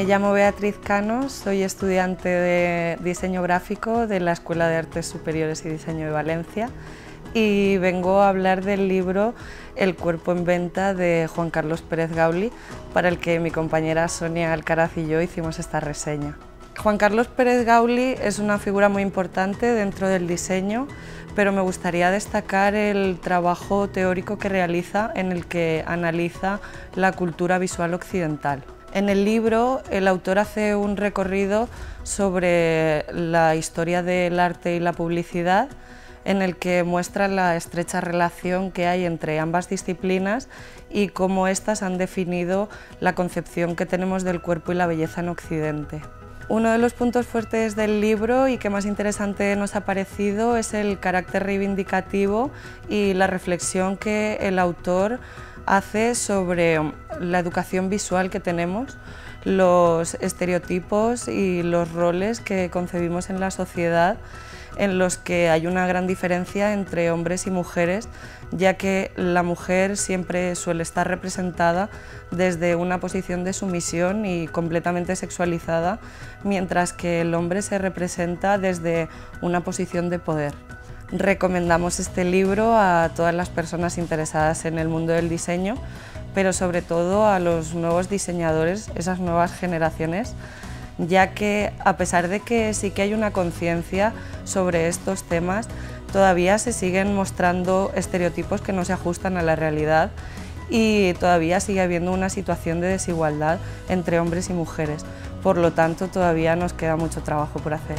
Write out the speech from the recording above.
Me llamo Beatriz Cano, soy estudiante de diseño gráfico de la Escuela de Artes Superiores y Diseño de Valencia y vengo a hablar del libro El cuerpo en venta de Juan Carlos Pérez Gaulí, para el que mi compañera Sonia Alcaraz y yo hicimos esta reseña. Juan Carlos Pérez Gaulí es una figura muy importante dentro del diseño, pero me gustaría destacar el trabajo teórico que realiza en el que analiza la cultura visual occidental. En el libro, el autor hace un recorrido sobre la historia del arte y la publicidad, en el que muestra la estrecha relación que hay entre ambas disciplinas y cómo éstas han definido la concepción que tenemos del cuerpo y la belleza en Occidente. Uno de los puntos fuertes del libro y que más interesante nos ha parecido es el carácter reivindicativo y la reflexión que el autor hace sobre la educación visual que tenemos, los estereotipos y los roles que concebimos en la sociedad, en los que hay una gran diferencia entre hombres y mujeres, ya que la mujer siempre suele estar representada desde una posición de sumisión y completamente sexualizada, mientras que el hombre se representa desde una posición de poder. Recomendamos este libro a todas las personas interesadas en el mundo del diseño, pero sobre todo a los nuevos diseñadores, esas nuevas generaciones, ya que a pesar de que sí que hay una conciencia sobre estos temas, todavía se siguen mostrando estereotipos que no se ajustan a la realidad y todavía sigue habiendo una situación de desigualdad entre hombres y mujeres. Por lo tanto, todavía nos queda mucho trabajo por hacer.